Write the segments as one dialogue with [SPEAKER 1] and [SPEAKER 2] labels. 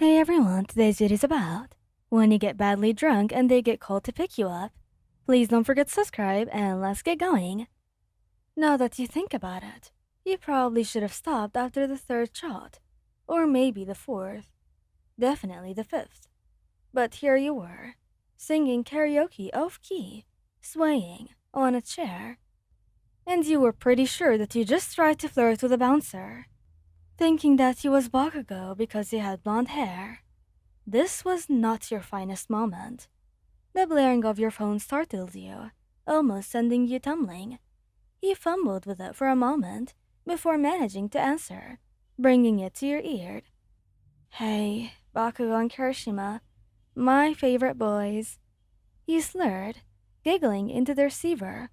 [SPEAKER 1] Hey everyone, today's video is about when you get badly drunk and they get called to pick you up. Please don't forget to subscribe and let's get going. Now that you think about it, you probably should have stopped after the third shot, or maybe the fourth, definitely the fifth. But here you were, singing karaoke off key, swaying on a chair, and you were pretty sure that you just tried to flirt with a bouncer, thinking that he was Bakugo because he had blonde hair. This was not your finest moment. The blaring of your phone startled you, almost sending you tumbling. You fumbled with it for a moment before managing to answer, bringing it to your ear. Hey, Bakugo and Kirishima, my favorite boys. You slurred, giggling into the receiver.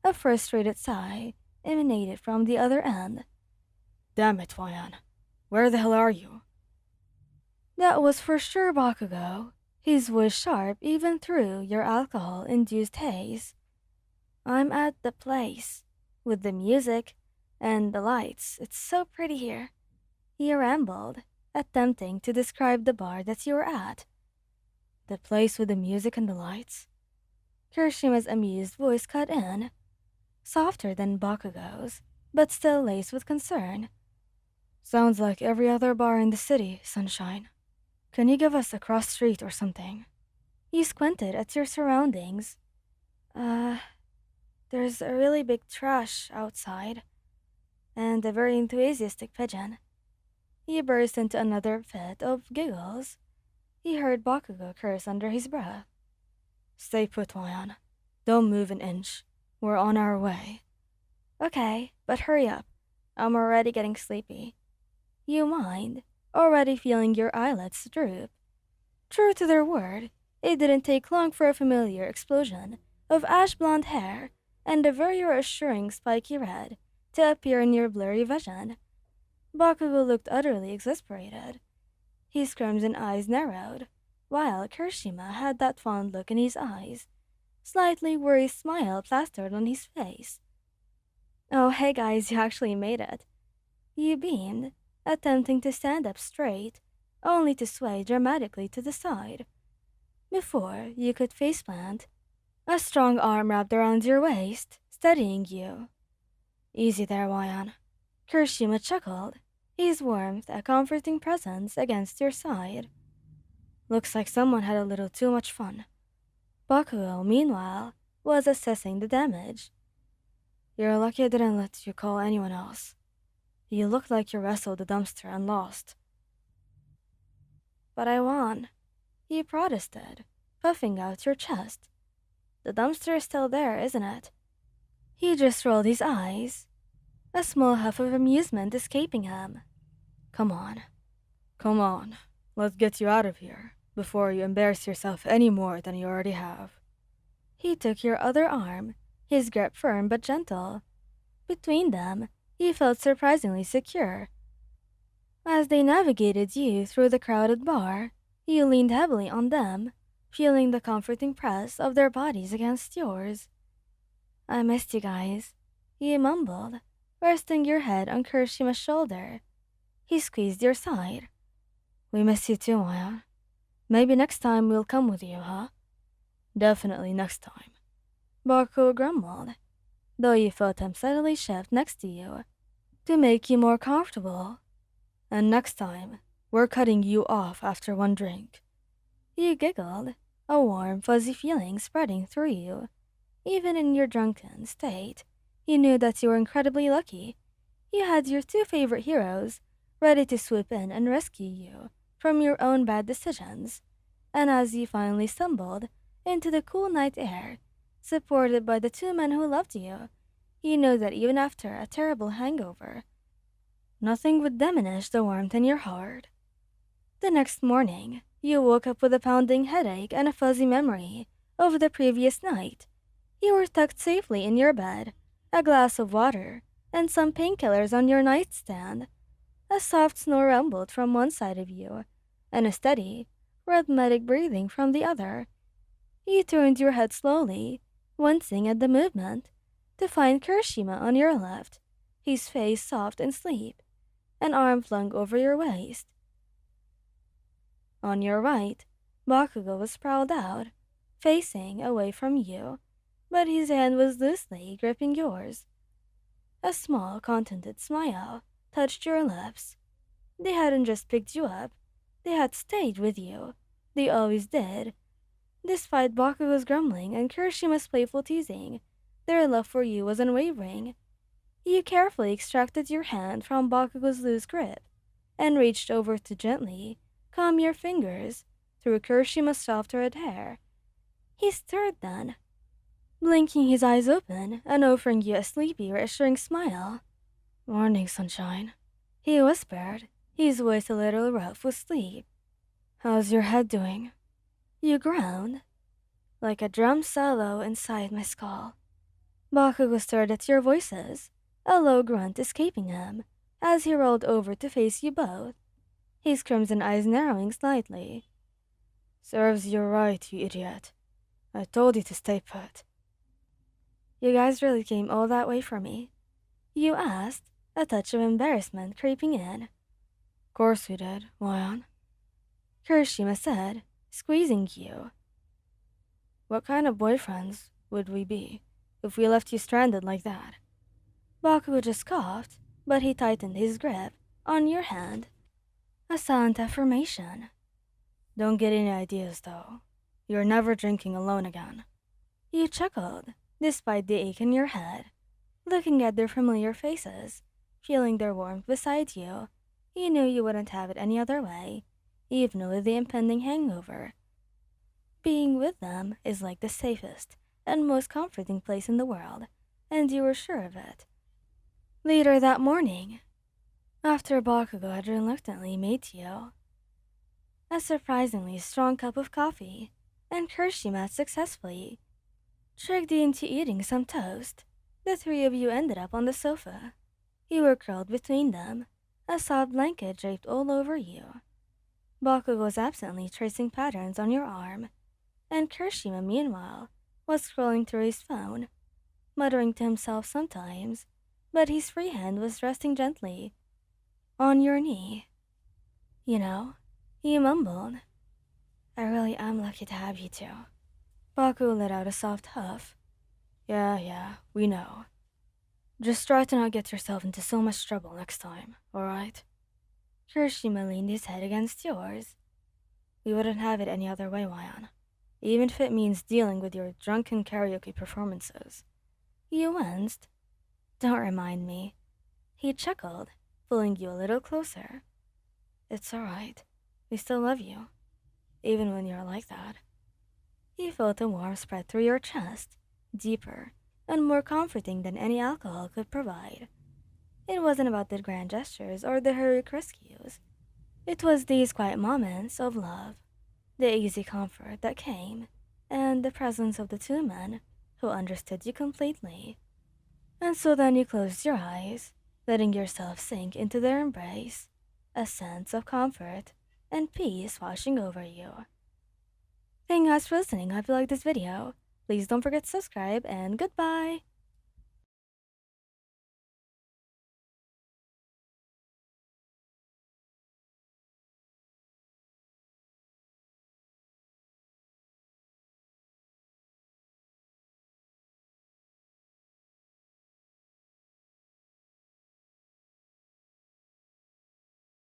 [SPEAKER 1] A frustrated sigh emanated from the other end.
[SPEAKER 2] Damn it, Ryan. Where the hell are you?
[SPEAKER 1] That was for sure Bakugo, his voice sharp even through your alcohol-induced haze. I'm at the place, with the music and the lights. It's so pretty here. He rambled, attempting to describe the bar that you were at.
[SPEAKER 2] The place with the music and the lights?
[SPEAKER 1] Kirishima's amused voice cut in, softer than Bakugo's, but still laced with concern.
[SPEAKER 2] Sounds like every other bar in the city, Sunshine. Can you give us a cross street or something?
[SPEAKER 1] You squinted at your surroundings. There's a really big trash outside, and a very enthusiastic pigeon. He burst into another fit of giggles. He heard Bakugo curse under his breath.
[SPEAKER 2] Stay put, Ryan. Don't move an inch. We're on our way.
[SPEAKER 1] Okay, but hurry up. I'm already getting sleepy. You mind, already feeling your eyelids droop. True to their word, it didn't take long for a familiar explosion of ash blonde hair and a very reassuring spiky red to appear in your blurry vision. Bakugo looked utterly exasperated. His crimson eyes narrowed, while Kirishima had that fond look in his eyes, slightly worried smile plastered on his face. Oh, hey guys, you actually made it. You beamed, attempting to stand up straight, only to sway dramatically to the side. Before you could faceplant, a strong arm wrapped around your waist, steadying you.
[SPEAKER 2] Easy there, Ryan.
[SPEAKER 1] Kirishima chuckled, his warmth a comforting presence against your side.
[SPEAKER 2] Looks like someone had a little too much fun.
[SPEAKER 1] Bakugo, meanwhile, was assessing the damage.
[SPEAKER 2] You're lucky I didn't let you call anyone else. You looked like you wrestled the dumpster and lost.
[SPEAKER 1] But I won, you protested, puffing out your chest. The dumpster is still there, isn't it? He just rolled his eyes, a small huff of amusement escaping him.
[SPEAKER 2] Come on. Come on. Let's get you out of here before you embarrass yourself any more than you already have.
[SPEAKER 1] He took your other arm, his grip firm but gentle. Between them, he felt surprisingly secure. As they navigated you through the crowded bar, you leaned heavily on them, feeling the comforting press of their bodies against yours. I missed you guys, you mumbled, resting your head on Kirishima's shoulder. He squeezed your side.
[SPEAKER 2] We miss you too, Maya. Maybe next time we'll come with you, huh?
[SPEAKER 1] Definitely next time. Bakugo grumbled, though you felt him suddenly shift next to you, to make you more comfortable.
[SPEAKER 2] And next time, we're cutting you off after one drink.
[SPEAKER 1] You giggled, a warm, fuzzy feeling spreading through you. Even in your drunken state, you knew that you were incredibly lucky. You had your two favorite heroes ready to swoop in and rescue you from your own bad decisions. And as you finally stumbled into the cool night air, supported by the two men who loved you, you knew that even after a terrible hangover, nothing would diminish the warmth in your heart. The next morning, you woke up with a pounding headache and a fuzzy memory of the previous night. You were tucked safely in your bed, a glass of water, and some painkillers on your nightstand. A soft snore rumbled from one side of you, and a steady, rhythmic breathing from the other. You turned your head slowly, wincing at the movement, to find Kirishima on your left, his face soft in sleep, an arm flung over your waist. On your right, Bakugo was sprawled out, facing away from you, but his hand was loosely gripping yours. A small, contented smile touched your lips. They hadn't just picked you up, they had stayed with you. They always did. Despite Bakugo's grumbling and Kirishima's playful teasing, their love for you was unwavering. You carefully extracted your hand from Bakugo's loose grip and reached over to gently calm your fingers through Kirishima's soft red hair. He stirred then, blinking his eyes open and offering you a sleepy, reassuring smile.
[SPEAKER 2] "Morning, sunshine,"
[SPEAKER 1] he whispered, his voice a little rough with sleep.
[SPEAKER 2] "How's your head doing?"
[SPEAKER 1] You groaned, like a drum solo inside my skull. Bakugo stared at your voices, a low grunt escaping him as he rolled over to face you both, his crimson eyes narrowing slightly.
[SPEAKER 2] "Serves you right, you idiot. I told you to stay put."
[SPEAKER 1] "You guys really came all that way for me?" you asked, a touch of embarrassment creeping in.
[SPEAKER 2] "Course we did. Why on?"
[SPEAKER 1] Kirishima said, squeezing you.
[SPEAKER 2] "What kind of boyfriends would we be if we left you stranded like that?"
[SPEAKER 1] Bakugo just coughed, but he tightened his grip on your hand. A silent affirmation.
[SPEAKER 2] "Don't get any ideas, though. You're never drinking alone again."
[SPEAKER 1] You chuckled, despite the ache in your head. Looking at their familiar faces, feeling their warmth beside you, you knew you wouldn't have it any other way, even with the impending hangover. Being with them is like the safest and most comforting place in the world, and you were sure of it. Later that morning, after Bakugo had reluctantly made you a surprisingly strong cup of coffee, and Kirishima successfully tricked you into eating some toast, the three of you ended up on the sofa. You were curled between them, a soft blanket draped all over you. Bakugo was absently tracing patterns on your arm, and Kirishima, meanwhile, was scrolling through his phone, muttering to himself sometimes, but his free hand was resting gently on your knee. "You know," he mumbled, "I really am lucky to have you two." Bakugo let out a soft huff.
[SPEAKER 2] Yeah, we know. Just try to not get yourself into so much trouble next time, alright?"
[SPEAKER 1] Kirishima leaned his head against yours.
[SPEAKER 2] "We wouldn't have it any other way, Wyan. Even if it means dealing with your drunken karaoke performances."
[SPEAKER 1] You winced. "Don't remind me." He chuckled, pulling you a little closer.
[SPEAKER 2] "It's alright. We still love you, even when you're like that."
[SPEAKER 1] You felt a warmth spread through your chest, deeper and more comforting than any alcohol could provide. It wasn't about the grand gestures or the heroic rescues. It was these quiet moments of love, the easy comfort that came, and the presence of the two men who understood you completely. And so then you closed your eyes, letting yourself sink into their embrace, a sense of comfort and peace washing over you. Thank you guys for listening. I hope you liked this video. Please don't forget to subscribe, and goodbye!